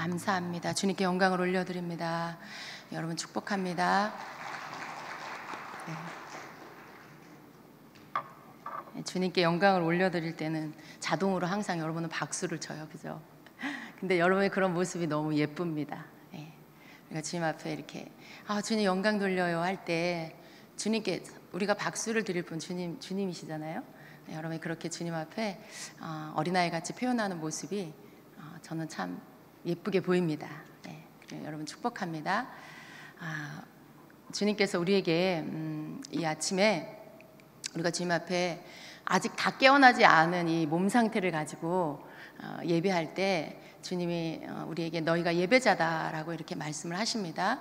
감사합니다. 주님께 영광을 올려드립니다. 여러분 축복합니다. 네. 주님께 영광을 올려드릴 때는 자동으로 항상 여러분은 박수를 쳐요, 그죠? 근데 여러분의 그런 모습이 너무 예쁩니다. 네. 우리가 주님 앞에 이렇게 주님 영광 돌려요 할 때 주님께 우리가 박수를 드릴 분 주님이시잖아요. 네, 여러분이 그렇게 주님 앞에 어린아이 같이 표현하는 모습이 저는 참 예쁘게 보입니다. 네, 여러분 축복합니다. 주님께서 우리에게 이 아침에 우리가 주님 앞에 아직 다 깨어나지 않은 이 몸 상태를 가지고 예배할 때 주님이 우리에게 너희가 예배자다라고 이렇게 말씀을 하십니다.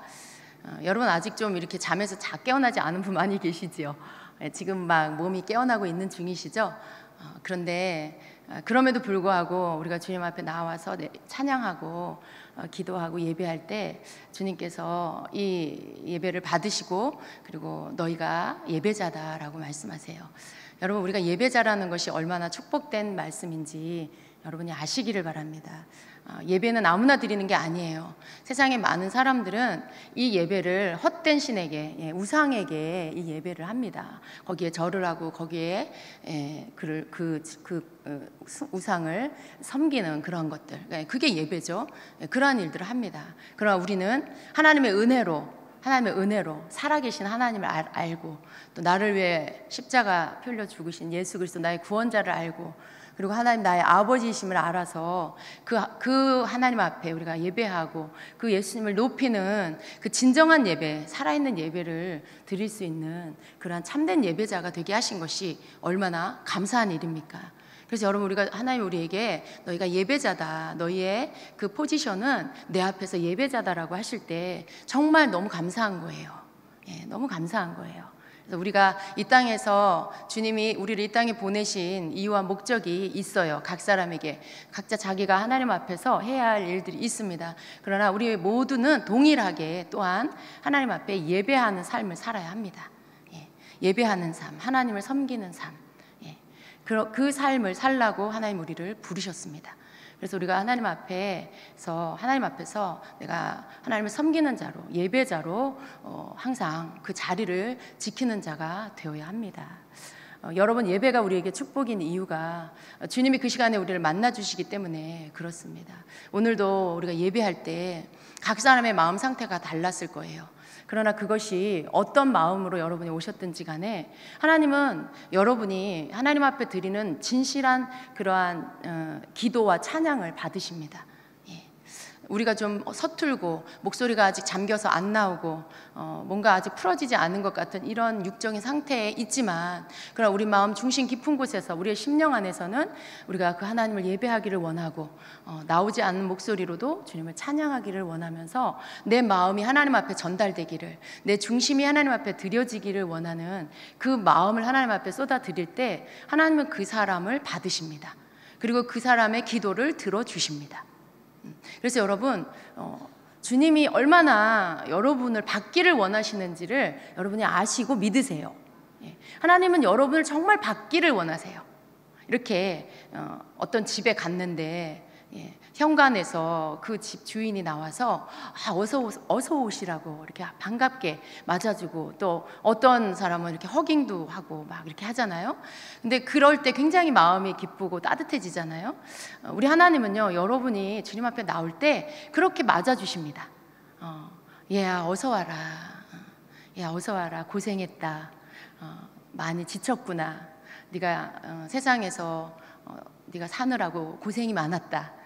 여러분 아직 좀 이렇게 잠에서 깨어나지 않은 분 많이 계시지요? 지금 막 몸이 깨어나고 있는 중이시죠? 그런데 그럼에도 불구하고 우리가 주님 앞에 나와서 찬양하고 기도하고 예배할 때 주님께서 이 예배를 받으시고 그리고 너희가 예배자다라고 말씀하세요. 여러분 우리가 예배자라는 것이 얼마나 축복된 말씀인지 여러분이 아시기를 바랍니다. 예배는 아무나 드리는 게 아니에요. 세상에 많은 사람들은 이 예배를 헛된 신에게, 우상에게 이 예배를 합니다. 거기에 절을 하고 거기에 그 우상을 섬기는 그런 것들, 그게 예배죠. 그러한 일들을 합니다. 그러나 우리는 하나님의 은혜로 살아계신 하나님을 알고 또 나를 위해 십자가 펴려 죽으신 예수 그리스도 나의 구원자를 알고 그리고 하나님 나의 아버지이심을 알아서 그 하나님 앞에 우리가 예배하고 그 예수님을 높이는 그 진정한 예배, 살아있는 예배를 드릴 수 있는 그러한 참된 예배자가 되게 하신 것이 얼마나 감사한 일입니까? 그래서 여러분 우리가 하나님 우리에게 너희가 예배자다, 너희의 그 포지션은 내 앞에서 예배자다라고 하실 때 정말 너무 감사한 거예요. 너무 감사한 거예요. 그래서 우리가 이 땅에서 주님이 우리를 이 땅에 보내신 이유와 목적이 있어요. 각 사람에게 각자 자기가 하나님 앞에서 해야 할 일들이 있습니다. 그러나 우리 모두는 동일하게 또한 하나님 앞에 예배하는 삶을 살아야 합니다. 예배하는 삶, 하나님을 섬기는 삶, 그 삶을 살라고 하나님 우리를 부르셨습니다. 그래서 우리가 하나님 앞에서 내가 하나님을 섬기는 자로, 예배자로 항상 그 자리를 지키는 자가 되어야 합니다. 여러분 예배가 우리에게 축복인 이유가 주님이 그 시간에 우리를 만나주시기 때문에 그렇습니다. 오늘도 우리가 예배할 때 각 사람의 마음 상태가 달랐을 거예요. 그러나 그것이 어떤 마음으로 여러분이 오셨든지 간에 하나님은 여러분이 하나님 앞에 드리는 진실한 그러한 기도와 찬양을 받으십니다. 우리가 좀 서툴고 목소리가 아직 잠겨서 안 나오고 뭔가 아직 풀어지지 않은 것 같은 이런 육적인 상태에 있지만 그러나 우리 마음 중심 깊은 곳에서 우리의 심령 안에서는 우리가 그 하나님을 예배하기를 원하고 나오지 않는 목소리로도 주님을 찬양하기를 원하면서 내 마음이 하나님 앞에 전달되기를, 내 중심이 하나님 앞에 드려지기를 원하는 그 마음을 하나님 앞에 쏟아드릴 때 하나님은 그 사람을 받으십니다. 그리고 그 사람의 기도를 들어주십니다. 그래서 여러분 주님이 얼마나 여러분을 받기를 원하시는지를 여러분이 아시고 믿으세요. 하나님은 여러분을 정말 받기를 원하세요. 이렇게 어떤 집에 갔는데 현관에서 그 집 주인이 나와서 어서 오시라고 이렇게 반갑게 맞아주고 또 어떤 사람은 이렇게 허깅도 하고 막 이렇게 하잖아요. 근데 그럴 때 굉장히 마음이 기쁘고 따뜻해지잖아요. 우리 하나님은요 여러분이 주님 앞에 나올 때 그렇게 맞아주십니다. 얘야 어서 와라. 야 어서 와라. 고생했다. 많이 지쳤구나. 네가 세상에서 네가 사느라고 고생이 많았다.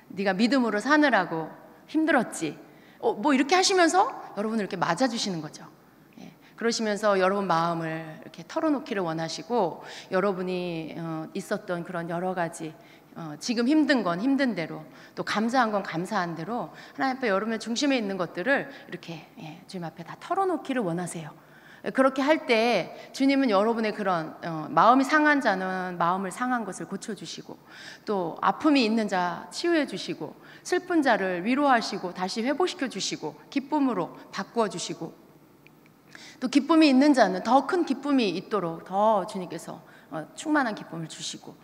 네가 믿음으로 사느라고 힘들었지. 뭐 이렇게 하시면서 여러분을 이렇게 맞아주시는 거죠. 그러시면서 여러분 마음을 이렇게 털어놓기를 원하시고 여러분이 있었던 그런 여러 가지 지금 힘든 건 힘든 대로 또 감사한 건 감사한 대로 하나님 앞에 여러분의 중심에 있는 것들을 이렇게 주님 앞에 다 털어놓기를 원하세요. 그렇게 할 때 주님은 여러분의 그런 마음이 상한 자는 마음을 상한 것을 고쳐주시고 또 아픔이 있는 자 치유해 주시고 슬픈 자를 위로하시고 다시 회복시켜 주시고 기쁨으로 바꾸어 주시고 또 기쁨이 있는 자는 더 큰 기쁨이 있도록 더 주님께서 충만한 기쁨을 주시고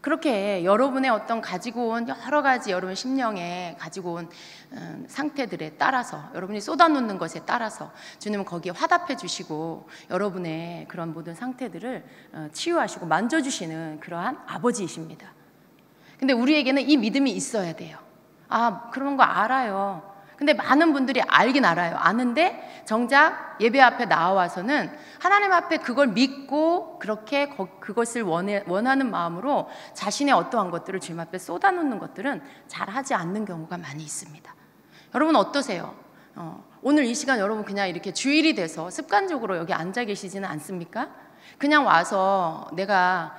그렇게 여러분의 어떤 가지고 온 여러 가지 여러분 심령에 가지고 온 상태들에 따라서, 여러분이 쏟아놓는 것에 따라서 주님은 거기에 화답해 주시고 여러분의 그런 모든 상태들을 치유하시고 만져주시는 그러한 아버지이십니다. 근데 우리에게는 이 믿음이 있어야 돼요. 아, 그런 거 알아요. 근데 많은 분들이 알긴 알아요. 아는데 정작 예배 앞에 나와서는 하나님 앞에 그걸 믿고 그렇게 그것을 원하는 마음으로 자신의 어떠한 것들을 주님 앞에 쏟아놓는 것들은 잘 하지 않는 경우가 많이 있습니다. 여러분 어떠세요? 오늘 이 시간 여러분 그냥 이렇게 주일이 돼서 습관적으로 여기 앉아 계시지는 않습니까? 그냥 와서 내가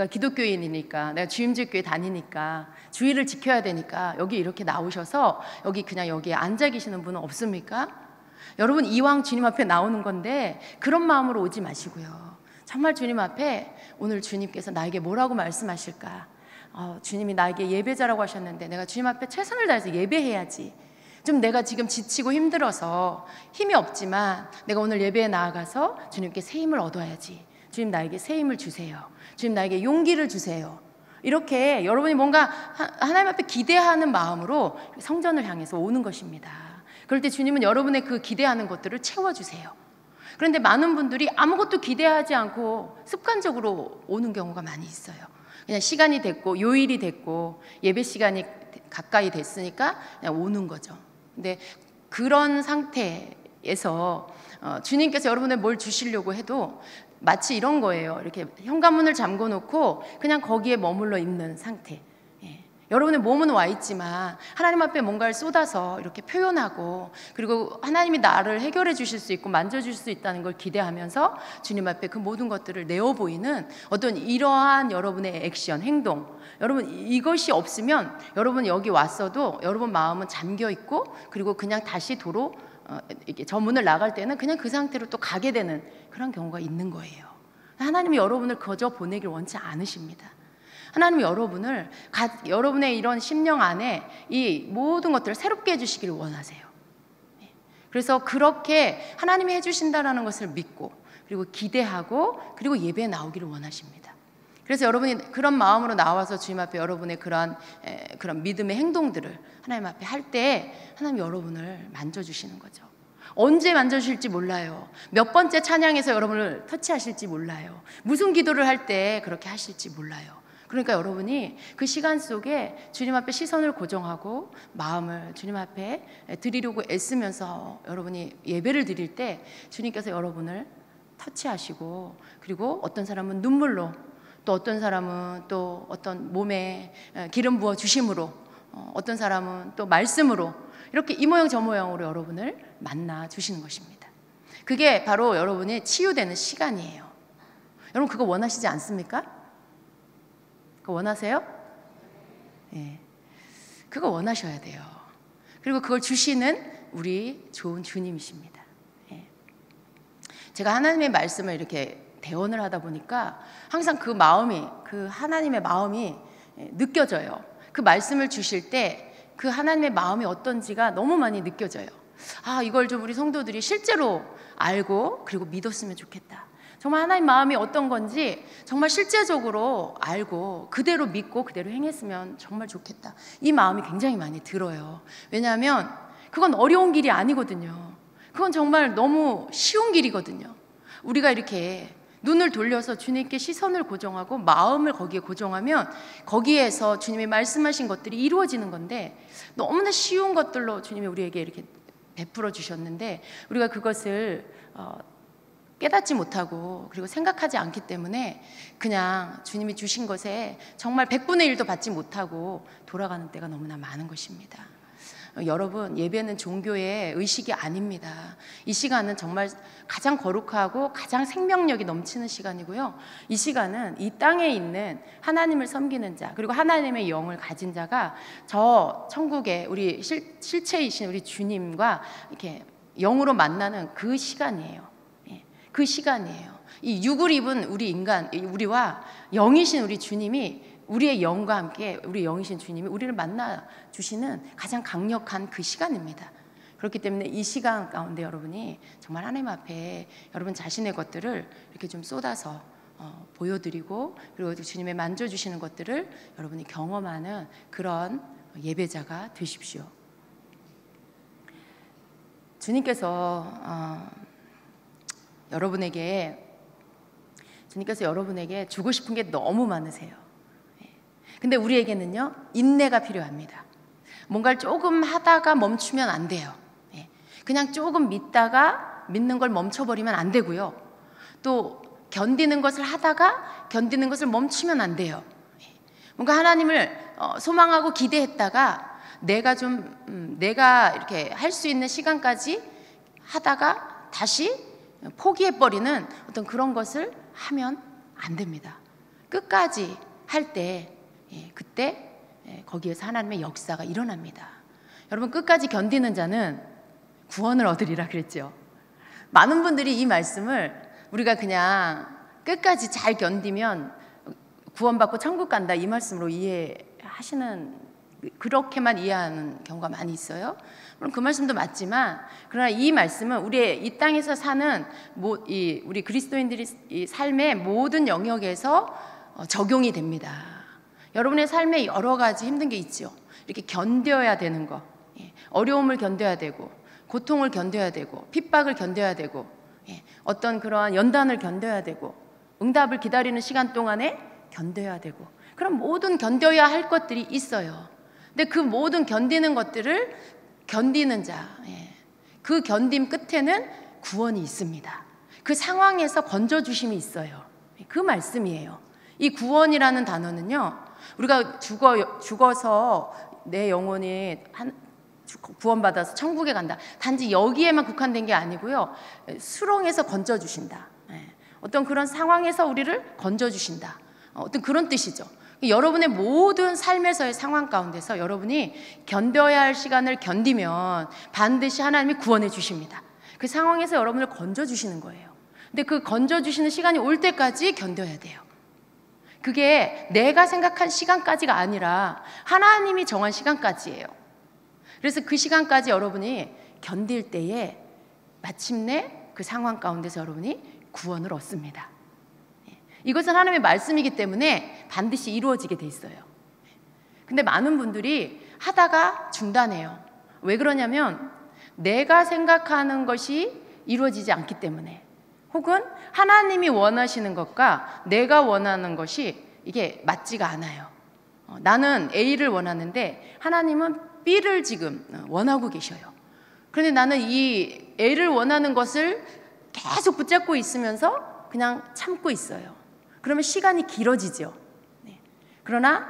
기독교인이니까, 내가 주임직교회 다니니까 주일을 지켜야 되니까 여기 이렇게 나오셔서 여기 그냥 여기에 앉아 계시는 분은 없습니까? 여러분 이왕 주님 앞에 나오는 건데 그런 마음으로 오지 마시고요. 정말 주님 앞에 오늘 주님께서 나에게 뭐라고 말씀하실까? 주님이 나에게 예배자라고 하셨는데 내가 주님 앞에 최선을 다해서 예배해야지. 좀 내가 지금 지치고 힘들어서 힘이 없지만 내가 오늘 예배에 나아가서 주님께 새 힘을 얻어야지. 주님 나에게 새 힘을 주세요. 주님 나에게 용기를 주세요. 이렇게 여러분이 뭔가 하나님 앞에 기대하는 마음으로 성전을 향해서 오는 것입니다. 그럴 때 주님은 여러분의 그 기대하는 것들을 채워주세요. 그런데 많은 분들이 아무것도 기대하지 않고 습관적으로 오는 경우가 많이 있어요. 그냥 시간이 됐고 요일이 됐고 예배 시간이 가까이 됐으니까 그냥 오는 거죠. 근데 그런 상태에서 주님께서 여러분의 뭘 주시려고 해도 마치 이런 거예요. 이렇게 현관문을 잠궈 놓고 그냥 거기에 머물러 있는 상태. 여러분의 몸은 와 있지만 하나님 앞에 뭔가를 쏟아서 이렇게 표현하고, 그리고 하나님이 나를 해결해 주실 수 있고 만져줄 수 있다는 걸 기대하면서 주님 앞에 그 모든 것들을 내어 보이는 어떤 이러한 여러분의 액션, 행동, 여러분 이것이 없으면 여러분 여기 왔어도 여러분 마음은 잠겨 있고, 그리고 그냥 다시 도로 이렇게 저 문을 나갈 때는 그냥 그 상태로 또 가게 되는 그런 경우가 있는 거예요. 하나님이 여러분을 거저 보내길 원치 않으십니다. 하나님이 여러분의 이런 심령 안에 이 모든 것들을 새롭게 해주시기를 원하세요. 그래서 그렇게 하나님이 해주신다는 것을 믿고, 그리고 기대하고, 그리고 예배에 나오기를 원하십니다. 그래서 여러분이 그런 마음으로 나와서 주님 앞에 여러분의 그런 믿음의 행동들을 하나님 앞에 할 때 하나님이 여러분을 만져주시는 거죠. 언제 만져주실지 몰라요. 몇 번째 찬양에서 여러분을 터치하실지 몰라요. 무슨 기도를 할 때 그렇게 하실지 몰라요. 그러니까 여러분이 그 시간 속에 주님 앞에 시선을 고정하고 마음을 주님 앞에 드리려고 애쓰면서 여러분이 예배를 드릴 때 주님께서 여러분을 터치하시고, 그리고 어떤 사람은 눈물로, 또 어떤 사람은 또 어떤 몸에 기름 부어 주심으로, 어떤 사람은 또 말씀으로, 이렇게 이 모양 저 모양으로 여러분을 만나 주시는 것입니다. 그게 바로 여러분의 치유되는 시간이에요. 여러분 그거 원하시지 않습니까? 그거 원하세요? 네. 그거 원하셔야 돼요. 그리고 그걸 주시는 우리 좋은 주님이십니다. 네. 제가 하나님의 말씀을 이렇게 대언을 하다 보니까 항상 그 하나님의 마음이 느껴져요. 그 말씀을 주실 때 그 하나님의 마음이 어떤지가 너무 많이 느껴져요. 이걸 좀 우리 성도들이 실제로 알고 그리고 믿었으면 좋겠다. 정말 하나님 마음이 어떤 건지 정말 실제적으로 알고 그대로 믿고 그대로 행했으면 정말 좋겠다. 이 마음이 굉장히 많이 들어요. 왜냐하면 그건 어려운 길이 아니거든요. 그건 정말 너무 쉬운 길이거든요. 우리가 이렇게 눈을 돌려서 주님께 시선을 고정하고 마음을 거기에 고정하면 거기에서 주님이 말씀하신 것들이 이루어지는 건데, 너무나 쉬운 것들로 주님이 우리에게 이렇게 베풀어 주셨는데 우리가 그것을 깨닫지 못하고 그리고 생각하지 않기 때문에 그냥 주님이 주신 것에 정말 100분의 1도 받지 못하고 돌아가는 때가 너무나 많은 것입니다. 여러분, 예배는 종교의 의식이 아닙니다. 이 시간은 정말 가장 거룩하고 가장 생명력이 넘치는 시간이고요. 이 시간은 이 땅에 있는 하나님을 섬기는 자, 그리고 하나님의 영을 가진 자가 저 천국의 우리 실체이신 우리 주님과 이렇게 영으로 만나는 그 시간이에요. 그 시간이에요. 이 육을 입은 우리와 영이신 우리 주님이, 우리의 영과 함께 우리 영이신 주님이 우리를 만나 주시는 가장 강력한 그 시간입니다. 그렇기 때문에 이 시간 가운데 여러분이 정말 하나님 앞에 여러분 자신의 것들을 이렇게 좀 쏟아서 보여드리고 그리고 주님의 만져주시는 것들을 여러분이 경험하는 그런 예배자가 되십시오. 주님께서 여러분에게 주고 싶은 게 너무 많으세요. 근데 우리에게는요, 인내가 필요합니다. 뭔가를 조금 하다가 멈추면 안 돼요. 그냥 조금 믿는 걸 멈춰버리면 안 되고요. 또 견디는 것을 하다가 견디는 것을 멈추면 안 돼요. 뭔가 하나님을 소망하고 기대했다가 내가 이렇게 할 수 있는 시간까지 하다가 다시 포기해버리는 어떤 그런 것을 하면 안 됩니다. 끝까지 할 때 그때 거기에서 하나님의 역사가 일어납니다. 여러분, 끝까지 견디는 자는 구원을 얻으리라 그랬죠. 많은 분들이 이 말씀을 우리가 그냥 끝까지 잘 견디면 구원받고 천국 간다 이 말씀으로 그렇게만 이해하는 경우가 많이 있어요. 물론 그 말씀도 맞지만, 그러나 이 말씀은 우리의 이 땅에서 사는 우리 그리스도인들이 이 삶의 모든 영역에서 적용이 됩니다. 여러분의 삶에 여러 가지 힘든 게 있죠. 이렇게 견뎌야 되는 거, 어려움을 견뎌야 되고, 고통을 견뎌야 되고, 핍박을 견뎌야 되고, 어떤 그러한 연단을 견뎌야 되고, 응답을 기다리는 시간 동안에 견뎌야 되고, 그런 모든 견뎌야 할 것들이 있어요. 근데 그 모든 견디는 것들을 견디는 자, 그 견딤 끝에는 구원이 있습니다. 그 상황에서 건져주심이 있어요. 그 말씀이에요. 이 구원이라는 단어는요, 우리가 죽어서 내 영혼이 구원받아서 천국에 간다, 단지 여기에만 국한된 게 아니고요, 수렁에서 건져주신다, 어떤 그런 상황에서 우리를 건져주신다, 어떤 그런 뜻이죠. 여러분의 모든 삶에서의 상황 가운데서 여러분이 견뎌야 할 시간을 견디면 반드시 하나님이 구원해 주십니다. 그 상황에서 여러분을 건져주시는 거예요. 근데 그 건져주시는 시간이 올 때까지 견뎌야 돼요. 그게 내가 생각한 시간까지가 아니라 하나님이 정한 시간까지예요. 그래서 그 시간까지 여러분이 견딜 때에 마침내 그 상황 가운데서 여러분이 구원을 얻습니다. 이것은 하나님의 말씀이기 때문에 반드시 이루어지게 돼 있어요. 근데 많은 분들이 하다가 중단해요. 왜 그러냐면 내가 생각하는 것이 이루어지지 않기 때문에, 혹은 하나님이 원하시는 것과 내가 원하는 것이 이게 맞지가 않아요. 나는 A를 원하는데 하나님은 B를 지금 원하고 계셔요. 그런데 나는 이 A를 원하는 것을 계속 붙잡고 있으면서 그냥 참고 있어요. 그러면 시간이 길어지죠. 그러나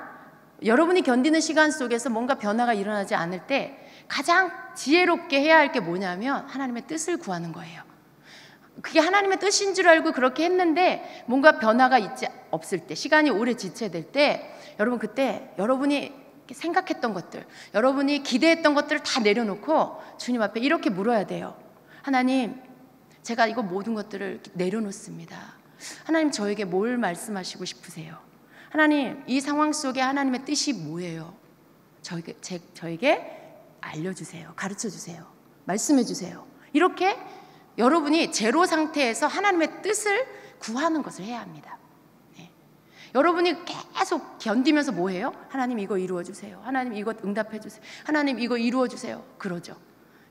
여러분이 견디는 시간 속에서 뭔가 변화가 일어나지 않을 때 가장 지혜롭게 해야 할 게 뭐냐면 하나님의 뜻을 구하는 거예요. 그게 하나님의 뜻인 줄 알고 그렇게 했는데 뭔가 변화가 없을 때, 시간이 오래 지체될 때, 여러분 그때 여러분이 생각했던 것들, 여러분이 기대했던 것들을 다 내려놓고 주님 앞에 이렇게 물어야 돼요. 하나님, 제가 이거 모든 것들을 내려놓습니다. 하나님, 저에게 뭘 말씀하시고 싶으세요? 하나님, 이 상황 속에 하나님의 뜻이 뭐예요? 저에게 알려주세요. 가르쳐주세요. 말씀해주세요. 이렇게 여러분이 제로 상태에서 하나님의 뜻을 구하는 것을 해야 합니다. 여러분이 계속 견디면서 뭐 해요? 하나님, 이거 이루어주세요. 하나님, 이거 응답해주세요. 하나님, 이거 이루어주세요. 그러죠.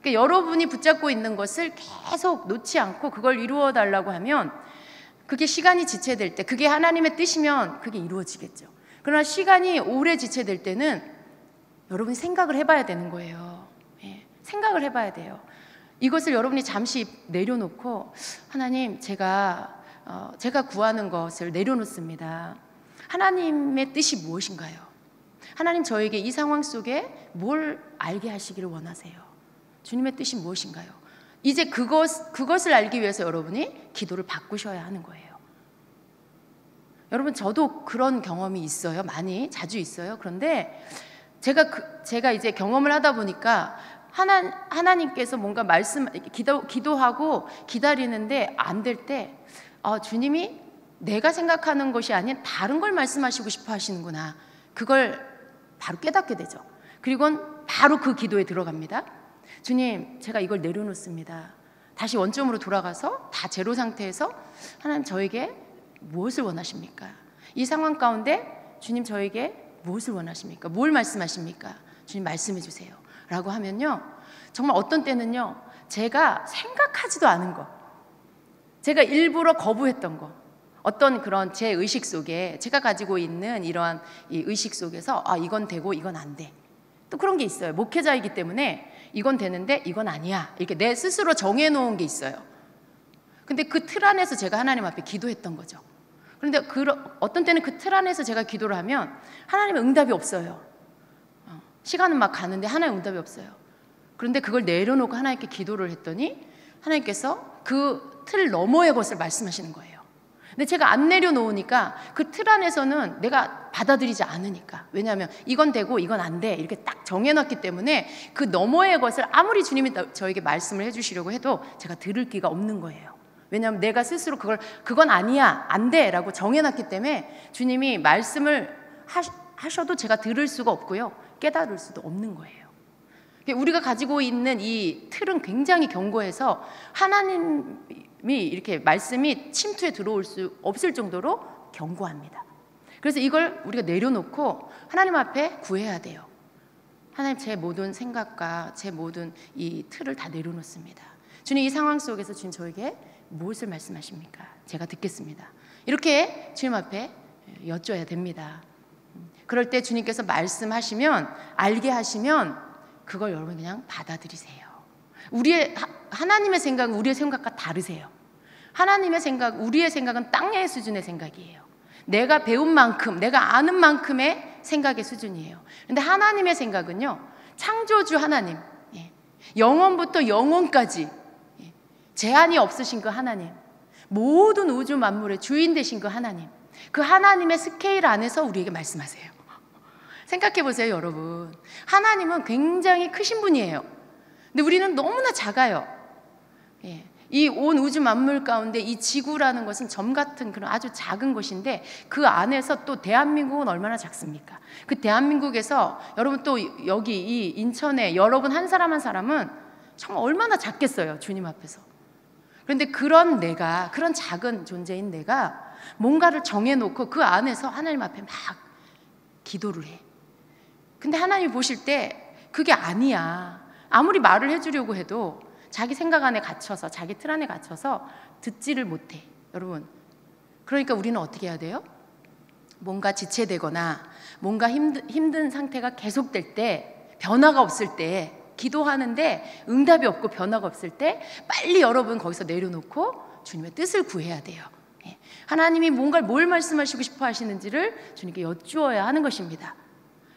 그러니까 여러분이 붙잡고 있는 것을 계속 놓지 않고 그걸 이루어달라고 하면, 그게 시간이 지체될 때, 그게 하나님의 뜻이면 그게 이루어지겠죠. 그러나 시간이 오래 지체될 때는 여러분이 생각을 해봐야 되는 거예요. 생각을 해봐야 돼요. 이것을 여러분이 잠시 내려놓고, 하나님, 제가 구하는 것을 내려놓습니다. 하나님의 뜻이 무엇인가요? 하나님, 저에게 이 상황 속에 뭘 알게 하시기를 원하세요? 주님의 뜻이 무엇인가요? 이제 그것을 알기 위해서 여러분이 기도를 바꾸셔야 하는 거예요. 여러분, 저도 그런 경험이 있어요. 자주 있어요. 그런데 제가 이제 경험을 하다 보니까 하나님께서 뭔가 기도하고 기다리는데 안 될 때, 주님이 내가 생각하는 것이 아닌 다른 걸 말씀하시고 싶어 하시는구나. 그걸 바로 깨닫게 되죠. 그리고는 바로 그 기도에 들어갑니다. 주님, 제가 이걸 내려놓습니다. 다시 원점으로 돌아가서 다 제로 상태에서 하나님, 저에게 무엇을 원하십니까? 이 상황 가운데 주님 저에게 무엇을 원하십니까? 뭘 말씀하십니까? 주님 말씀해 주세요 라고 하면요, 정말 어떤 때는요, 제가 생각하지도 않은 거, 제가 일부러 거부했던 거, 어떤 그런 제 의식 속에, 제가 가지고 있는 이러한 이 의식 속에서 이건 되고 이건 안 돼, 또 그런 게 있어요. 목회자이기 때문에 이건 되는데 이건 아니야, 이렇게 내 스스로 정해놓은 게 있어요. 근데 그 틀 안에서 제가 하나님 앞에 기도했던 거죠. 그런데 어떤 때는 그 틀 안에서 제가 기도를 하면 하나님의 응답이 없어요. 시간은 막 가는데 하나님의 응답이 없어요. 그런데 그걸 내려놓고 하나님께 기도를 했더니 하나님께서 그 틀 너머의 것을 말씀하시는 거예요. 근데 제가 안 내려놓으니까 그 틀 안에서는 내가 받아들이지 않으니까, 왜냐하면 이건 되고 이건 안 돼 이렇게 딱 정해놨기 때문에 그 너머의 것을 아무리 주님이 저에게 말씀을 해주시려고 해도 제가 들을 기가 없는 거예요. 왜냐하면 내가 스스로 그건 아니야, 안 돼 라고 정해놨기 때문에 주님이 말씀을 하셔도 제가 들을 수가 없고요, 깨달을 수도 없는 거예요. 우리가 가지고 있는 이 틀은 굉장히 견고해서 하나님이 이렇게 말씀이 침투에 들어올 수 없을 정도로 견고합니다. 그래서 이걸 우리가 내려놓고 하나님 앞에 구해야 돼요. 하나님, 제 모든 생각과 제 모든 이 틀을 다 내려놓습니다. 주님, 이 상황 속에서 주님 저에게 무엇을 말씀하십니까? 제가 듣겠습니다. 이렇게 주님 앞에 여쭤야 됩니다. 그럴 때 주님께서 말씀하시면, 알게 하시면 그걸 여러분 그냥 받아들이세요. 하나님의 생각은 우리의 생각과 다르세요. 하나님의 생각, 우리의 생각은 땅의 수준의 생각이에요. 내가 배운 만큼, 내가 아는 만큼의 생각의 수준이에요. 그런데 하나님의 생각은요, 창조주 하나님, 영원부터 영원까지 제한이 없으신 그 하나님, 모든 우주 만물의 주인 되신 그 하나님, 그 하나님의 스케일 안에서 우리에게 말씀하세요. 생각해 보세요, 여러분. 하나님은 굉장히 크신 분이에요. 근데 우리는 너무나 작아요. 이 온 우주 만물 가운데 이 지구라는 것은 점 같은 그런 아주 작은 것인데, 그 안에서 또 대한민국은 얼마나 작습니까? 그 대한민국에서 여러분, 또 여기 이 인천에 여러분 한 사람 한 사람은 정말 얼마나 작겠어요, 주님 앞에서. 그런데 그런 작은 존재인 내가 뭔가를 정해놓고 그 안에서 하나님 앞에 막 기도를 해. 근데 하나님이 보실 때 그게 아니야. 아무리 말을 해주려고 해도 자기 생각 안에 갇혀서, 자기 틀 안에 갇혀서 듣지를 못해, 여러분. 그러니까 우리는 어떻게 해야 돼요? 뭔가 지체되거나 뭔가 힘든 상태가 계속될 때, 변화가 없을 때, 기도하는데 응답이 없고 변화가 없을 때 빨리 여러분 거기서 내려놓고 주님의 뜻을 구해야 돼요. 하나님이 뭘 말씀하시고 싶어 하시는지를 주님께 여쭈어야 하는 것입니다.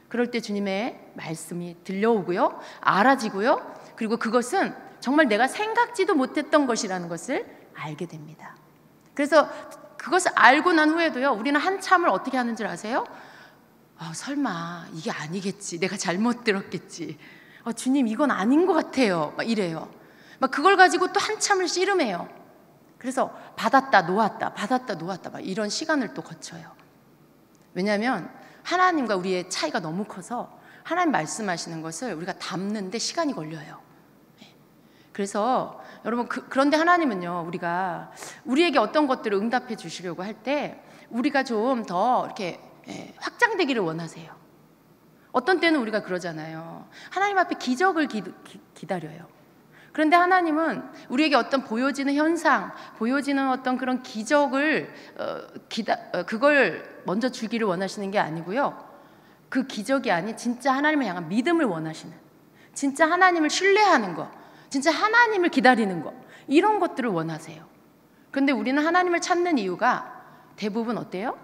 그럴 때 주님의 말씀이 들려오고요, 알아지고요, 그리고 그것은 정말 내가 생각지도 못했던 것이라는 것을 알게 됩니다. 그래서 그것을 알고 난 후에도요, 우리는 한참을 어떻게 하는 줄 아세요? 설마 이게 아니겠지, 내가 잘못 들었겠지, 주님 이건 아닌 것 같아요, 막 이래요. 막 그걸 가지고 또 한참을 씨름해요. 그래서 받았다 놓았다, 받았다 놓았다, 막 이런 시간을 또 거쳐요. 왜냐하면 하나님과 우리의 차이가 너무 커서 하나님 말씀하시는 것을 우리가 담는데 시간이 걸려요. 그래서 여러분, 그런데 하나님은요, 우리에게 어떤 것들을 응답해 주시려고 할 때 우리가 좀 더 이렇게 확장되기를 원하세요. 어떤 때는 우리가 그러잖아요. 하나님 앞에 기적을 기다려요. 그런데 하나님은 우리에게 어떤 보여지는 현상, 보여지는 어떤 그런 기적을 그걸 먼저 주기를 원하시는 게 아니고요, 그 기적이 아닌 진짜 하나님을 향한 믿음을 원하시는, 진짜 하나님을 신뢰하는 거, 진짜 하나님을 기다리는 거, 이런 것들을 원하세요. 그런데 우리는 하나님을 찾는 이유가 대부분 어때요?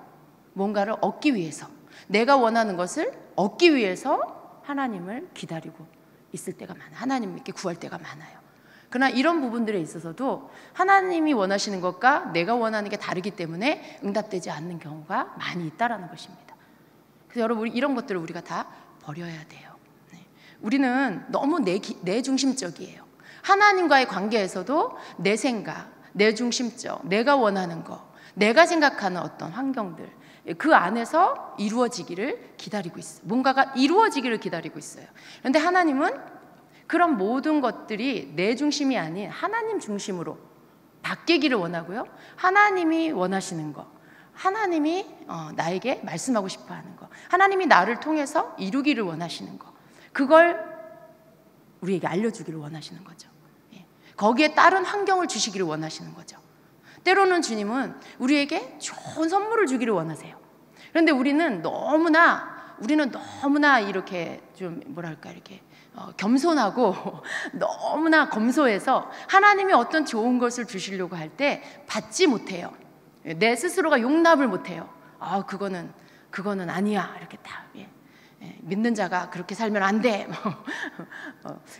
뭔가를 얻기 위해서, 내가 원하는 것을 얻기 위해서 하나님을 기다리고 있을 때가 많아요. 하나님께 구할 때가 많아요. 그러나 이런 부분들에 있어서도 하나님이 원하시는 것과 내가 원하는 게 다르기 때문에 응답되지 않는 경우가 많이 있다라는 것입니다. 그래서 여러분, 이런 것들을 우리가 다 버려야 돼요. 우리는 너무 내 중심적이에요. 하나님과의 관계에서도 내 생각, 내 중심적, 내가 원하는 거, 내가 생각하는 어떤 환경들, 그 안에서 이루어지기를 기다리고 있어요. 뭔가가 이루어지기를 기다리고 있어요. 그런데 하나님은 그런 모든 것들이 내 중심이 아닌 하나님 중심으로 바뀌기를 원하고요, 하나님이 원하시는 거, 하나님이 나에게 말씀하고 싶어 하는 거, 하나님이 나를 통해서 이루기를 원하시는 거, 그걸 우리에게 알려주기를 원하시는 거죠. 거기에 따른 환경을 주시기를 원하시는 거죠. 때로는 주님은 우리에게 좋은 선물을 주기를 원하세요. 그런데 우리는 너무나 이렇게 좀 뭐랄까 이렇게 겸손하고 너무나 검소해서 하나님이 어떤 좋은 것을 주시려고 할 때 받지 못해요. 내 스스로가 용납을 못해요. 그거는 아니야 이렇게 다 믿는 자가 그렇게 살면 안 돼.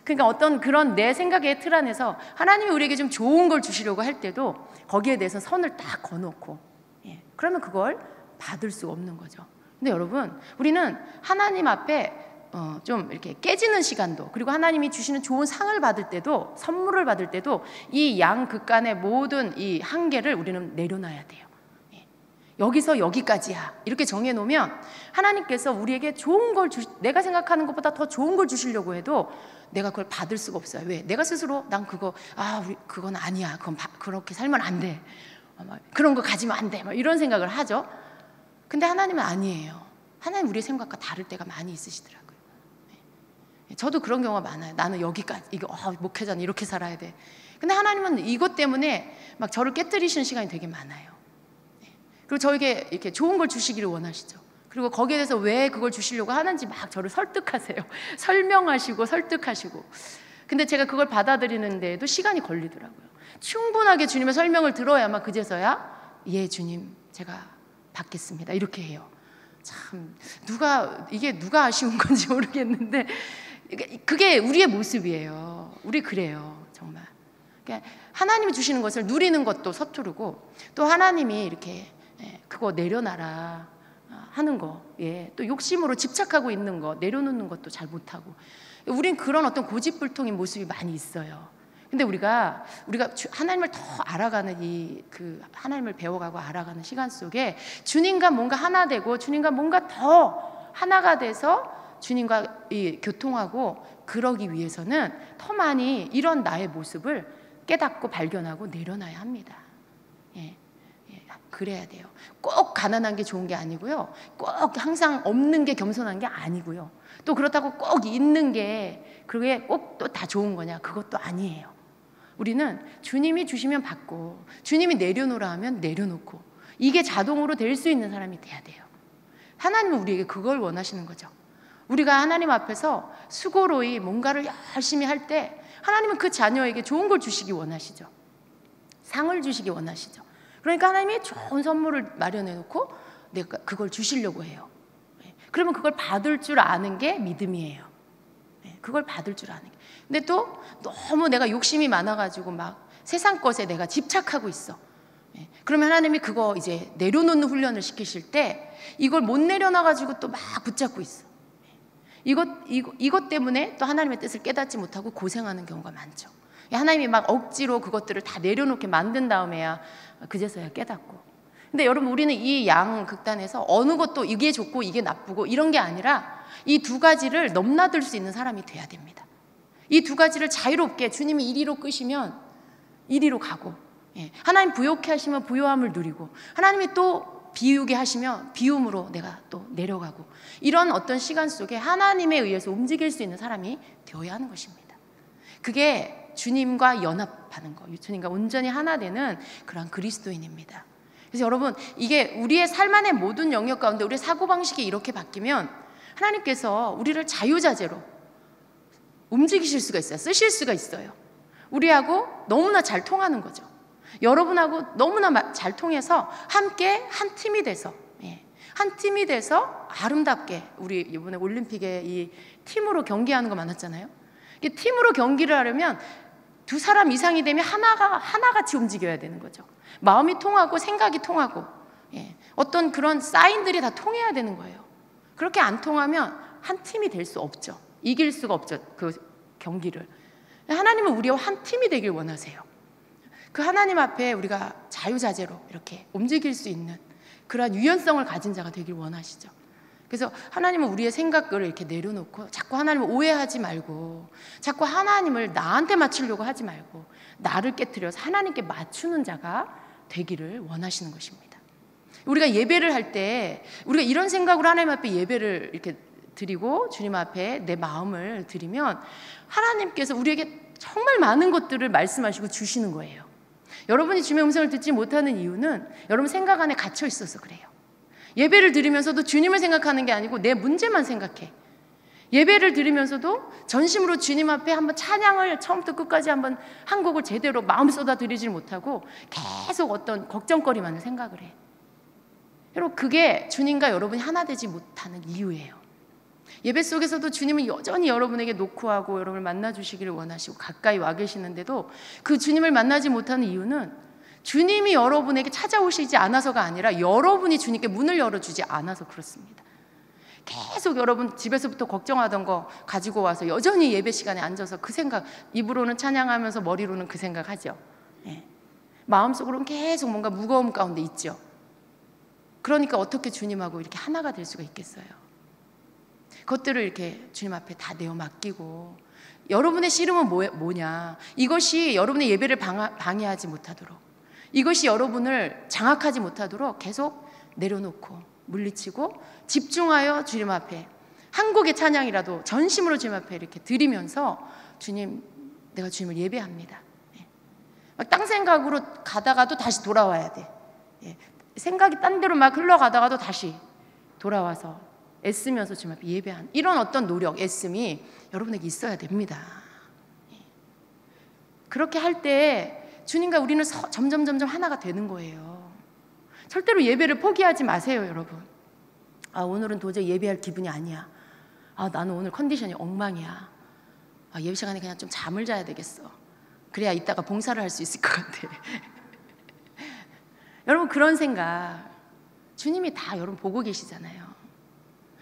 그러니까 어떤 그런 내 생각의 틀 안에서 하나님이 우리에게 좀 좋은 걸 주시려고 할 때도 거기에 대해서 선을 딱 거놓고 그러면 그걸 받을 수가 없는 거죠. 근데 여러분, 우리는 하나님 앞에 좀 이렇게 깨지는 시간도, 그리고 하나님이 주시는 좋은 상을 받을 때도, 선물을 받을 때도 이 양극간의 모든 이 한계를 우리는 내려놔야 돼요. 여기서 여기까지야 이렇게 정해놓으면 하나님께서 우리에게 좋은 걸 내가 생각하는 것보다 더 좋은 걸 주시려고 해도 내가 그걸 받을 수가 없어요. 왜? 내가 스스로 난 그건 아니야, 그렇게 살면 안 돼, 그런 거 가지면 안 돼, 이런 생각을 하죠. 근데 하나님은 아니에요. 하나님 우리의 생각과 다를 때가 많이 있으시더라고요. 저도 그런 경우가 많아요. 나는 여기까지, 목회자는 이렇게 살아야 돼. 근데 하나님은 이것 때문에 막 저를 깨뜨리시는 시간이 되게 많아요. 그리고 저에게 이렇게 좋은 걸 주시기를 원하시죠. 그리고 거기에 대해서 왜 그걸 주시려고 하는지 막 저를 설득하세요. 설명하시고 설득하시고. 근데 제가 그걸 받아들이는 데에도 시간이 걸리더라고요. 충분하게 주님의 설명을 들어야만 그제서야 예 주님 제가 받겠습니다 이렇게 해요. 참 누가 아쉬운 건지 모르겠는데 그게 우리의 모습이에요. 우리 그래요 정말. 그러니까 하나님이 주시는 것을 누리는 것도 서투르고, 또 하나님이 이렇게 그거 내려놔라 하는 거, 또 욕심으로 집착하고 있는 거 내려놓는 것도 잘 못하고, 우린 그런 어떤 고집불통인 모습이 많이 있어요. 근데 우리가 하나님을 더 알아가는 하나님을 배워가고 알아가는 시간 속에 주님과 뭔가 하나 되고, 주님과 뭔가 더 하나가 돼서 주님과 교통하고 그러기 위해서는 더 많이 이런 나의 모습을 깨닫고 발견하고 내려놔야 합니다. 그래야 돼요. 꼭 가난한 게 좋은 게 아니고요, 꼭 항상 없는 게 겸손한 게 아니고요, 또 그렇다고 꼭 있는 게 그게 꼭 또 다 좋은 거냐, 그것도 아니에요. 우리는 주님이 주시면 받고, 주님이 내려놓으라 하면 내려놓고, 이게 자동으로 될 수 있는 사람이 돼야 돼요. 하나님은 우리에게 그걸 원하시는 거죠. 우리가 하나님 앞에서 수고로이 뭔가를 열심히 할 때 하나님은 그 자녀에게 좋은 걸 주시기 원하시죠. 상을 주시기 원하시죠. 그러니까 하나님이 좋은 선물을 마련해 놓고 내가 그걸 주시려고 해요. 그러면 그걸 받을 줄 아는 게 믿음이에요. 그걸 받을 줄 아는 게. 근데 또 너무 내가 욕심이 많아가지고 막 세상 것에 내가 집착하고 있어. 그러면 하나님이 그거 이제 내려놓는 훈련을 시키실 때 이걸 못 내려놔가지고 또 막 붙잡고 있어. 이것 때문에 또 하나님의 뜻을 깨닫지 못하고 고생하는 경우가 많죠. 하나님이 막 억지로 그것들을 다 내려놓게 만든 다음에야 그제서야 깨닫고. 근데 여러분, 우리는 이 양극단에서 어느 것도 이게 좋고 이게 나쁘고 이런 게 아니라 이 두 가지를 넘나들 수 있는 사람이 돼야 됩니다. 이 두 가지를 자유롭게 주님이 이리로 끄시면 이리로 가고, 하나님 부요케 하시면 부요함을 누리고, 하나님이 또 비우게 하시면 비움으로 내가 또 내려가고, 이런 어떤 시간 속에 하나님에 의해서 움직일 수 있는 사람이 되어야 하는 것입니다. 그게 주님과 연합하는 거, 주님과 온전히 하나 되는 그런 그리스도인입니다. 그래서 여러분, 이게 우리의 삶 안의 모든 영역 가운데 우리의 사고방식이 이렇게 바뀌면 하나님께서 우리를 자유자재로 움직이실 수가 있어요. 쓰실 수가 있어요. 우리하고 너무나 잘 통하는 거죠. 여러분하고 너무나 잘 통해서 함께 한 팀이 돼서 아름답게, 우리 이번에 올림픽에 이 팀으로 경기하는 거 많았잖아요. 팀으로 경기를 하려면 두 사람 이상이 되면 하나같이 움직여야 되는 거죠. 마음이 통하고 생각이 통하고, 어떤 그런 사인들이 다 통해야 되는 거예요. 그렇게 안 통하면 한 팀이 될 수 없죠. 이길 수가 없죠, 그 경기를. 하나님은 우리와 한 팀이 되길 원하세요. 그 하나님 앞에 우리가 자유자재로 이렇게 움직일 수 있는 그러한 유연성을 가진 자가 되길 원하시죠. 그래서 하나님은 우리의 생각을 이렇게 내려놓고 자꾸 하나님을 오해하지 말고, 자꾸 하나님을 나한테 맞추려고 하지 말고 나를 깨트려서 하나님께 맞추는 자가 되기를 원하시는 것입니다. 우리가 예배를 할 때 우리가 이런 생각으로 하나님 앞에 예배를 이렇게 드리고 주님 앞에 내 마음을 드리면 하나님께서 우리에게 정말 많은 것들을 말씀하시고 주시는 거예요. 여러분이 주님의 음성을 듣지 못하는 이유는 여러분 생각 안에 갇혀 있어서 그래요. 예배를 드리면서도 주님을 생각하는 게 아니고 내 문제만 생각해. 예배를 드리면서도 전심으로 주님 앞에 한번 찬양을 처음부터 끝까지 한번 한 곡을 제대로 마음 쏟아 드리질 못하고 계속 어떤 걱정거리만을 생각을 해. 여러분, 그게 주님과 여러분이 하나 되지 못하는 이유예요. 예배 속에서도 주님은 여전히 여러분에게 노크하고 여러분을 만나주시기를 원하시고 가까이 와 계시는데도 그 주님을 만나지 못하는 이유는 주님이 여러분에게 찾아오시지 않아서가 아니라 여러분이 주님께 문을 열어주지 않아서 그렇습니다. 계속 여러분 집에서부터 걱정하던 거 가지고 와서 여전히 예배 시간에 앉아서 그 생각, 입으로는 찬양하면서 머리로는 그 생각하죠. 예. 마음속으로는 계속 뭔가 무거움 가운데 있죠. 그러니까 어떻게 주님하고 이렇게 하나가 될 수가 있겠어요? 그것들을 이렇게 주님 앞에 다 내어 맡기고, 여러분의 씨름은 뭐냐? 이것이 여러분의 예배를 방해하지 못하도록, 이것이 여러분을 장악하지 못하도록 계속 내려놓고 물리치고 집중하여 주님 앞에 한 곡의 찬양이라도 전심으로 주님 앞에 이렇게 드리면서 주님, 내가 주님을 예배합니다. 막 딴 생각으로 가다가도 다시 돌아와야 돼. 생각이 딴 데로 막 흘러가다가도 다시 돌아와서 애쓰면서 주님 앞에 예배한 이런 어떤 노력, 애씀이 여러분에게 있어야 됩니다. 그렇게 할 때 주님과 우리는 점점 하나가 되는 거예요. 절대로 예배를 포기하지 마세요, 여러분. 아, 오늘은 도저히 예배할 기분이 아니야. 아, 나는 오늘 컨디션이 엉망이야. 아, 예배 시간에 그냥 좀 잠을 자야 되겠어. 그래야 이따가 봉사를 할 수 있을 것 같아. 여러분, 그런 생각 주님이 다 여러분 보고 계시잖아요.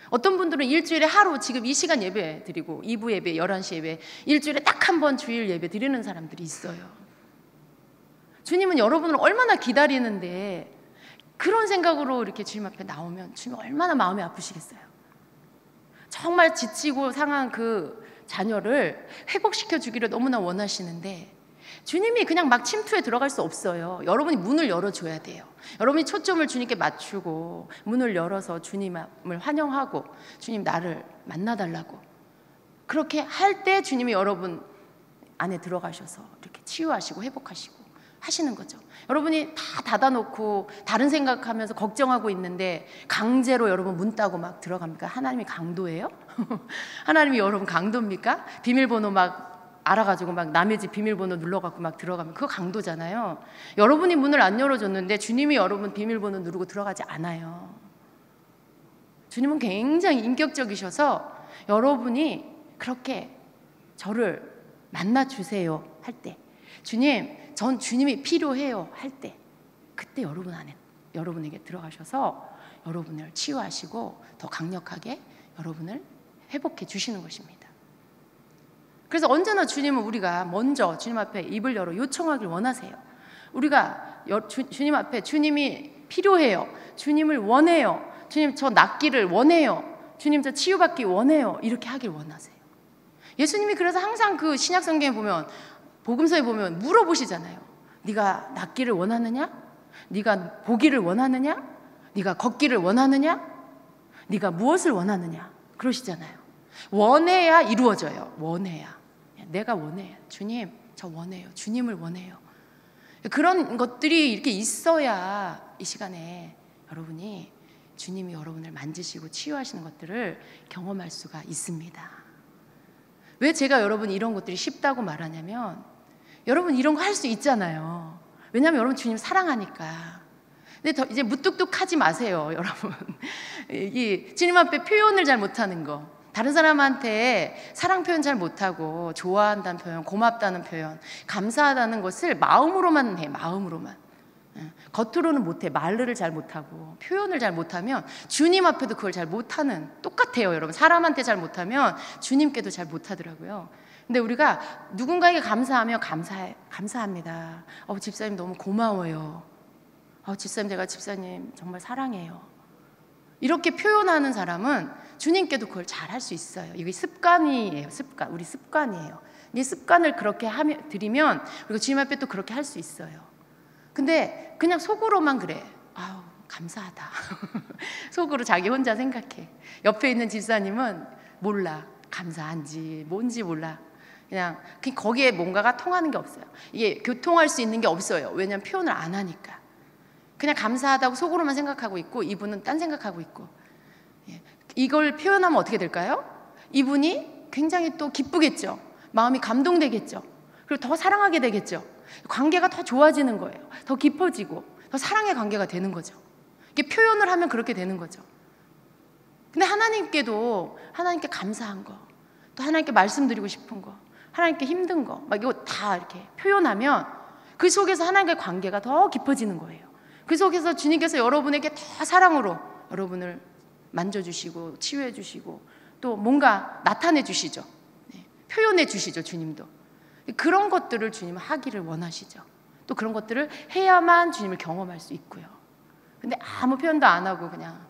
어떤 분들은 일주일에 하루, 지금 이 시간 예배 드리고 2부 예배, 11시 예배, 일주일에 딱 한 번 주일 예배 드리는 사람들이 있어요. 주님은 여러분을 얼마나 기다리는데 그런 생각으로 이렇게 주님 앞에 나오면 주님 얼마나 마음이 아프시겠어요. 정말 지치고 상한 그 자녀를 회복시켜 주기를 너무나 원하시는데 주님이 그냥 막 침투에 들어갈 수 없어요. 여러분이 문을 열어줘야 돼요. 여러분이 초점을 주님께 맞추고 문을 열어서 주님을 환영하고 주님 나를 만나달라고, 그렇게 할 때 주님이 여러분 안에 들어가셔서 이렇게 치유하시고 회복하시고 하시는 거죠. 여러분이 다 닫아놓고 다른 생각하면서 걱정하고 있는데 강제로 여러분 문 따고 막 들어갑니까? 하나님이 강도예요? 하나님이 여러분 강도입니까? 비밀번호 막 알아가지고 막 남의 집 비밀번호 눌러갖고 막 들어가면 그거 강도잖아요. 여러분이 문을 안 열어줬는데 주님이 여러분 비밀번호 누르고 들어가지 않아요. 주님은 굉장히 인격적이셔서 여러분이 그렇게 저를 만나주세요 할 때, 주님, 전 주님이 필요해요 할 때, 그때 여러분 안에, 여러분에게 들어가셔서 여러분을 치유하시고 더 강력하게 여러분을 회복해 주시는 것입니다. 그래서 언제나 주님은 우리가 먼저 주님 앞에 입을 열어 요청하길 원하세요. 우리가 주님 앞에 주님이 필요해요, 주님을 원해요, 주님 저 낫기를 원해요, 주님 저 치유받기 원해요, 이렇게 하길 원하세요. 예수님이 그래서 항상 그 신약 성경에 보면, 복음서에 보면 물어보시잖아요. 네가 낫기를 원하느냐? 네가 보기를 원하느냐? 네가 걷기를 원하느냐? 네가 무엇을 원하느냐? 그러시잖아요. 원해야 이루어져요. 원해야. 내가 원해요. 주님, 저 원해요. 주님을 원해요. 그런 것들이 이렇게 있어야 이 시간에 여러분이 주님이 여러분을 만지시고 치유하시는 것들을 경험할 수가 있습니다. 왜 제가 여러분 이런 것들이 쉽다고 말하냐면, 여러분 이런 거 할 수 있잖아요. 왜냐하면 여러분 주님 사랑하니까. 근데 더 이제 무뚝뚝하지 마세요, 여러분. 이 주님 앞에 표현을 잘 못하는 거, 다른 사람한테 사랑 표현 잘 못하고 좋아한다는 표현, 고맙다는 표현, 감사하다는 것을 마음으로만 해, 마음으로만. 겉으로는 못해. 말을 잘 못하고 표현을 잘 못하면 주님 앞에도 그걸 잘 못하는, 똑같아요, 여러분. 사람한테 잘 못하면 주님께도 잘 못하더라고요. 근데 우리가 누군가에게 감사하면 감사합니다. 집사님 너무 고마워요. 집사님, 제가 집사님 정말 사랑해요. 이렇게 표현하는 사람은 주님께도 그걸 잘 할 수 있어요. 이게 습관이에요. 습관. 우리 습관이에요. 이 습관을 그렇게 드리면 우리가 주님 앞에 또 그렇게 할 수 있어요. 근데 그냥 속으로만 그래. 감사하다. 속으로 자기 혼자 생각해. 옆에 있는 집사님은 몰라. 감사한지 뭔지 몰라. 그냥 거기에 뭔가가 통하는 게 없어요. 이게 교통할 수 있는 게 없어요. 왜냐하면 표현을 안 하니까. 그냥 감사하다고 속으로만 생각하고 있고 이분은 딴 생각하고 있고. 이걸 표현하면 어떻게 될까요? 이분이 굉장히 또 기쁘겠죠. 마음이 감동되겠죠. 그리고 더 사랑하게 되겠죠. 관계가 더 좋아지는 거예요. 더 깊어지고 더 사랑의 관계가 되는 거죠. 이게 표현을 하면 그렇게 되는 거죠. 근데 하나님께도 하나님께 감사한 거, 또 하나님께 말씀드리고 싶은 거, 하나님께 힘든 거, 막 이거 다 이렇게 표현하면 그 속에서 하나님과의 관계가 더 깊어지는 거예요. 그 속에서 주님께서 여러분에게 더 사랑으로 여러분을 만져주시고 치유해 주시고 또 뭔가 나타내 주시죠. 표현해 주시죠. 주님도 그런 것들을 주님은 하기를 원하시죠. 또 그런 것들을 해야만 주님을 경험할 수 있고요. 근데 아무 표현도 안 하고 그냥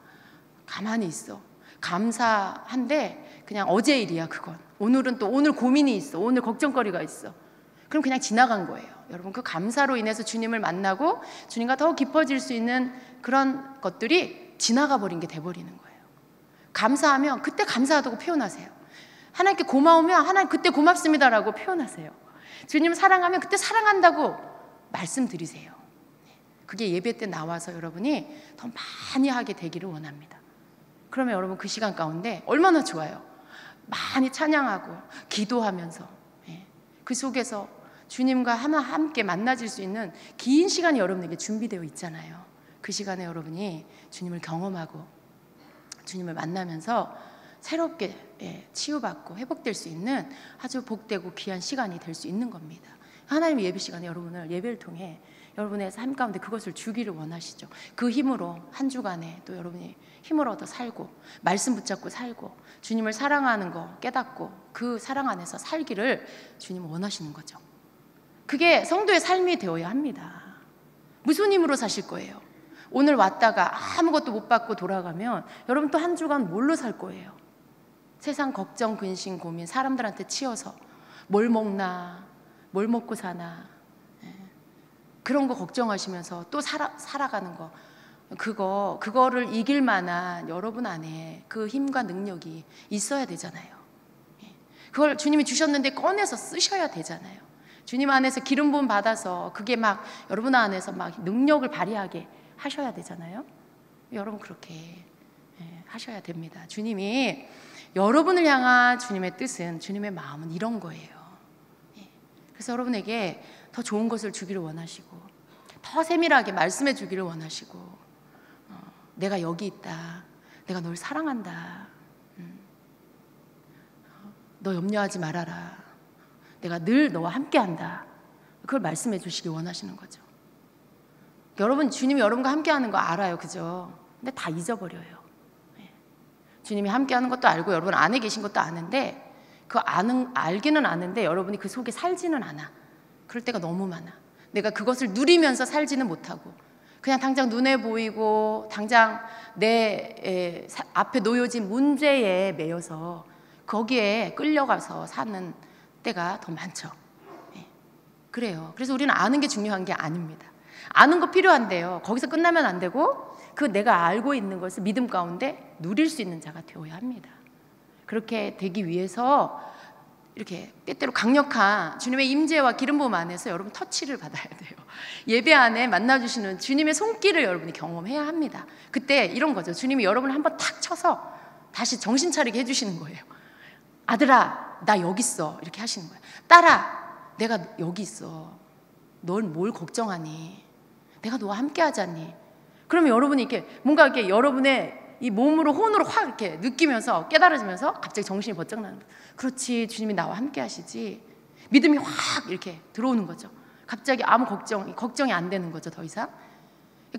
가만히 있어. 감사한데 그냥 어제 일이야 그건. 오늘은 또 오늘 고민이 있어. 오늘 걱정거리가 있어. 그럼 그냥 지나간 거예요. 여러분 그 감사로 인해서 주님을 만나고 주님과 더 깊어질 수 있는 그런 것들이 지나가 버린 게 돼버리는 거예요. 감사하면 그때 감사하다고 표현하세요. 하나님께 고마우면 하나님 그때 고맙습니다라고 표현하세요. 주님 사랑하면 그때 사랑한다고 말씀드리세요. 그게 예배 때 나와서 여러분이 더 많이 하게 되기를 원합니다. 그러면 여러분 그 시간 가운데 얼마나 좋아요. 많이 찬양하고 기도하면서 그 속에서 주님과 함께 만나질 수 있는 긴 시간이 여러분에게 준비되어 있잖아요. 그 시간에 여러분이 주님을 경험하고 주님을 만나면서 새롭게 치유받고 회복될 수 있는 아주 복되고 귀한 시간이 될 수 있는 겁니다. 하나님의 예배 시간에 여러분을 예배를 통해 여러분의 삶 가운데 그것을 주기를 원하시죠. 그 힘으로 한 주간에 또 여러분이 힘을 얻어 살고 말씀 붙잡고 살고 주님을 사랑하는 거 깨닫고 그 사랑 안에서 살기를 주님은 원하시는 거죠. 그게 성도의 삶이 되어야 합니다. 무슨 힘으로 사실 거예요? 오늘 왔다가 아무것도 못 받고 돌아가면 여러분 또 한 주간 뭘로 살 거예요? 세상 걱정, 근심, 고민 사람들한테 치여서 뭘 먹나 뭘 먹고 사나 그런 거 걱정하시면서 또 살아가는 거 그거를 이길 만한 여러분 안에 그 힘과 능력이 있어야 되잖아요. 그걸 주님이 주셨는데 꺼내서 쓰셔야 되잖아요. 주님 안에서 기름 부음 받아서 그게 막 여러분 안에서 막 능력을 발휘하게 하셔야 되잖아요. 여러분 그렇게 하셔야 됩니다. 주님이 여러분을 향한 주님의 뜻은 주님의 마음은 이런 거예요. 그래서 여러분에게 더 좋은 것을 주기를 원하시고 더 세밀하게 말씀해 주기를 원하시고 내가 여기 있다. 내가 널 사랑한다. 너 염려하지 말아라. 내가 늘 너와 함께한다. 그걸 말씀해 주시기 원하시는 거죠. 여러분 주님이 여러분과 함께하는 거 알아요. 그죠? 근데 다 잊어버려요. 주님이 함께하는 것도 알고 여러분 안에 계신 것도 아는데 알기는 아는데 여러분이 그 속에 살지는 않아. 그럴 때가 너무 많아. 내가 그것을 누리면서 살지는 못하고 그냥 당장 눈에 보이고 당장 내 앞에 놓여진 문제에 매여서 거기에 끌려가서 사는 때가 더 많죠. 그래요. 그래서 우리는 아는 게 중요한 게 아닙니다. 아는 거 필요한데요. 거기서 끝나면 안 되고 그 내가 알고 있는 것을 믿음 가운데 누릴 수 있는 자가 되어야 합니다. 그렇게 되기 위해서 이렇게 때때로 강력한 주님의 임재와 기름 부음 안에서 여러분 터치를 받아야 돼요. 예배 안에 만나주시는 주님의 손길을 여러분이 경험해야 합니다. 그때 이런 거죠. 주님이 여러분을 한번 탁 쳐서 다시 정신 차리게 해주시는 거예요. 아들아 나 여기 있어 이렇게 하시는 거예요. 딸아 내가 여기 있어. 넌 뭘 걱정하니? 내가 너와 함께 하자니? 그러면 여러분이 이렇게 뭔가 이렇게 여러분의 이 몸으로 혼으로 확 이렇게 느끼면서 깨달아지면서 갑자기 정신이 번쩍 나는 거예요. 그렇지 주님이 나와 함께 하시지. 믿음이 확 이렇게 들어오는 거죠. 갑자기 아무 걱정이 안 되는 거죠. 더 이상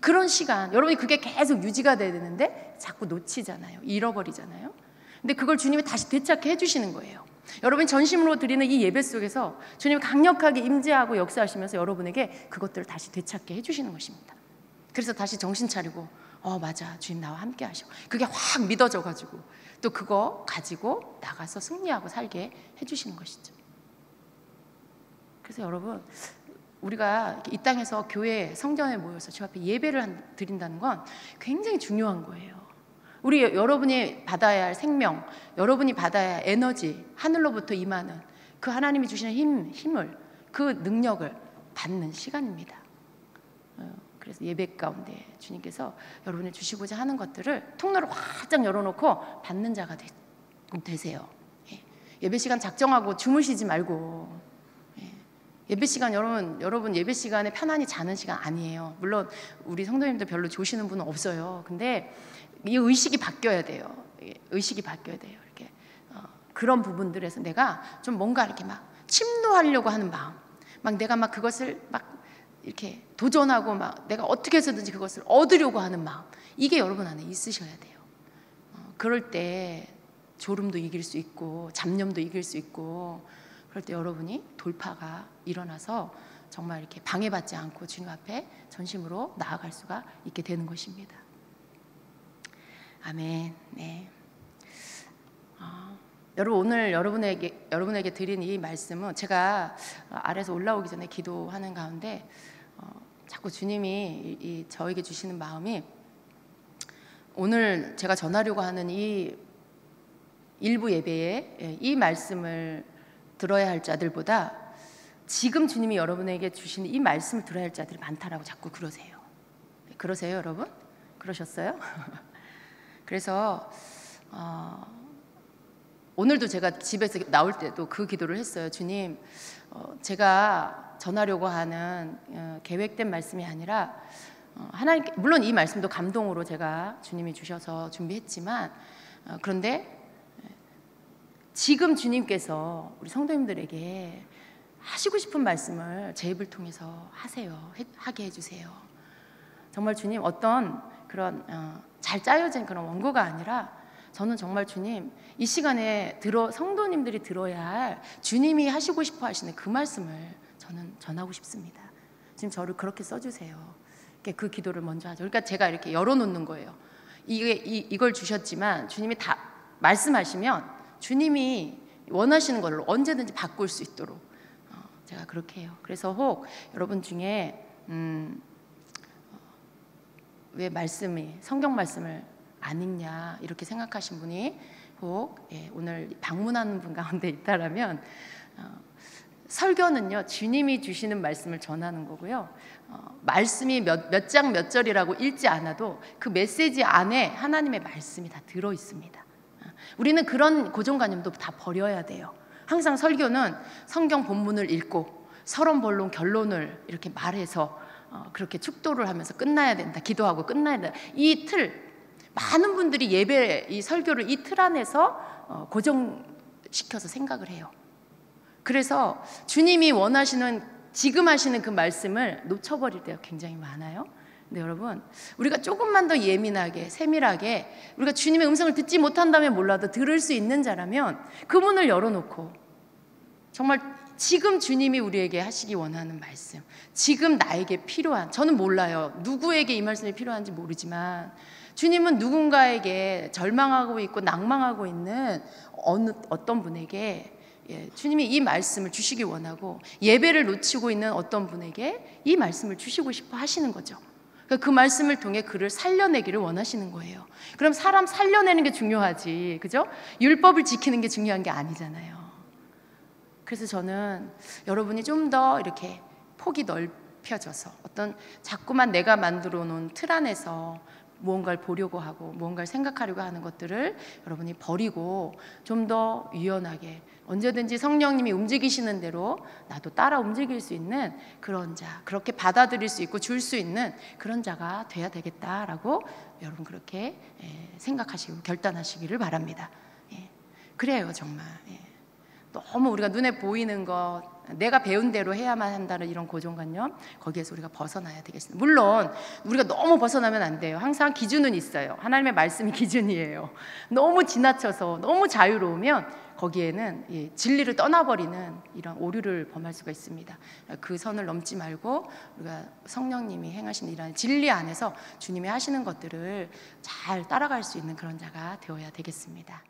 그런 시간 여러분이 그게 계속 유지가 돼야 되는데 자꾸 놓치잖아요. 잃어버리잖아요. 근데 그걸 주님이 다시 되찾게 해주시는 거예요. 여러분이 전심으로 드리는 이 예배 속에서 주님이 강력하게 임재하고 역사하시면서 여러분에게 그것들을 다시 되찾게 해주시는 것입니다. 그래서 다시 정신 차리고 맞아 주님 나와 함께 하셔. 그게 확 믿어져 가지고 또 그거 가지고 나가서 승리하고 살게 해주시는 것이죠. 그래서 여러분 우리가 이 땅에서 교회 성전에 모여서 주 앞에 예배를 드린다는 건 굉장히 중요한 거예요. 우리 여러분이 받아야 할 생명, 여러분이 받아야 할 에너지, 하늘로부터 임하는 그 하나님이 주시는 힘을, 그 능력을 받는 시간입니다. 그래서 예배 가운데 주님께서 여러분이 주시고자 하는 것들을 통로를 활짝 열어놓고 받는 자가 되세요. 예배 시간 작정하고 주무시지 말고, 예배 시간 여러분 예배 시간에 편안히 자는 시간 아니에요. 물론 우리 성도님들 별로 조시는 분은 없어요. 근데 이 의식이 바뀌어야 돼요. 의식이 바뀌어야 돼요. 이렇게 그런 부분들에서 내가 좀 뭔가 이렇게 막 침노하려고 하는 마음, 막 내가 막 그것을 막 이렇게 도전하고 막 내가 어떻게 해서든지 그것을 얻으려고 하는 마음, 이게 여러분 안에 있으셔야 돼요. 그럴 때 졸음도 이길 수 있고 잡념도 이길 수 있고, 그럴 때 여러분이 돌파가 일어나서 정말 이렇게 방해받지 않고 주님 앞에 전심으로 나아갈 수가 있게 되는 것입니다. 아멘. 네. 여러분, 오늘 여러분에게 드린 이 말씀은 제가 아래에서 올라오기 전에 기도하는 가운데 자꾸 주님이 저에게 주시는 마음이, 오늘 제가 전하려고 하는 이 일부 예배에 이 말씀을 들어야 할 자들보다 지금 주님이 여러분에게 주시는 이 말씀을 들어야 할 자들이 많다라고 자꾸 그러세요. 그러세요, 여러분? 그러셨어요? 그래서 오늘도 제가 집에서 나올 때도 그 기도를 했어요. 주님, 제가 전하려고 하는 계획된 말씀이 아니라 하나님, 물론 이 말씀도 감동으로 제가 주님이 주셔서 준비했지만, 그런데 지금 주님께서 우리 성도님들에게 하시고 싶은 말씀을 제 입을 통해서 하게 해주세요. 정말 주님, 어떤 그런 잘 짜여진 그런 원고가 아니라 저는 정말 주님, 이 시간에 성도님들이 들어야 할 주님이 하시고 싶어 하시는 그 말씀을 저는 전하고 싶습니다. 지금 저를 그렇게 써주세요. 그 기도를 먼저 하죠. 그러니까 제가 이렇게 열어놓는 거예요. 이걸 주셨지만 주님이 다 말씀하시면 주님이 원하시는 걸로 언제든지 바꿀 수 있도록 제가 그렇게 해요. 그래서 혹 여러분 중에 왜 성경 말씀을 안 읽냐 이렇게 생각하신 분이 혹 오늘 방문하는 분 가운데 있다라면, 설교는요 주님이 주시는 말씀을 전하는 거고요. 말씀이 몇 장 몇 절이라고 읽지 않아도 그 메시지 안에 하나님의 말씀이 다 들어 있습니다. 우리는 그런 고정관념도 다 버려야 돼요. 항상 설교는 성경 본문을 읽고 서론 본론 결론을 이렇게 말해서 그렇게 축도를 하면서 끝나야 된다, 기도하고 끝나야 된다, 이 틀, 많은 분들이 이 설교를 이 틀 안에서 고정시켜서 생각을 해요. 그래서 주님이 원하시는, 지금 하시는 그 말씀을 놓쳐버릴 때가 굉장히 많아요. 근데 여러분, 우리가 조금만 더 예민하게, 세밀하게, 우리가 주님의 음성을 듣지 못한다면 몰라도 들을 수 있는 자라면 그 문을 열어놓고 정말 지금 주님이 우리에게 하시기 원하는 말씀, 지금 나에게 필요한, 저는 몰라요, 누구에게 이 말씀이 필요한지 모르지만 주님은 누군가에게 절망하고 있고 낭망하고 있는 어떤 분에게 주님이 이 말씀을 주시기 원하고, 예배를 놓치고 있는 어떤 분에게 이 말씀을 주시고 싶어 하시는 거죠. 그 말씀을 통해 그를 살려내기를 원하시는 거예요. 그럼 사람 살려내는 게 중요하지, 그죠? 율법을 지키는 게 중요한 게 아니잖아요. 그래서 저는 여러분이 좀 더 이렇게 폭이 넓혀져서 어떤 자꾸만 내가 만들어 놓은 틀 안에서 무언가를 보려고 하고 무언가를 생각하려고 하는 것들을 여러분이 버리고 좀 더 유연하게, 언제든지 성령님이 움직이시는 대로 나도 따라 움직일 수 있는 그런 자, 그렇게 받아들일 수 있고 줄 수 있는 그런 자가 돼야 되겠다라고 여러분 그렇게 생각하시고 결단하시기를 바랍니다. 그래요, 정말. 너무 우리가 눈에 보이는 것, 내가 배운 대로 해야만 한다는 이런 고정관념, 거기에서 우리가 벗어나야 되겠습니다. 물론 우리가 너무 벗어나면 안 돼요. 항상 기준은 있어요. 하나님의 말씀이 기준이에요. 너무 지나쳐서 너무 자유로우면 거기에는 진리를 떠나버리는 이런 오류를 범할 수가 있습니다. 그 선을 넘지 말고 우리가 성령님이 행하시는 이런 진리 안에서 주님이 하시는 것들을 잘 따라갈 수 있는 그런 자가 되어야 되겠습니다.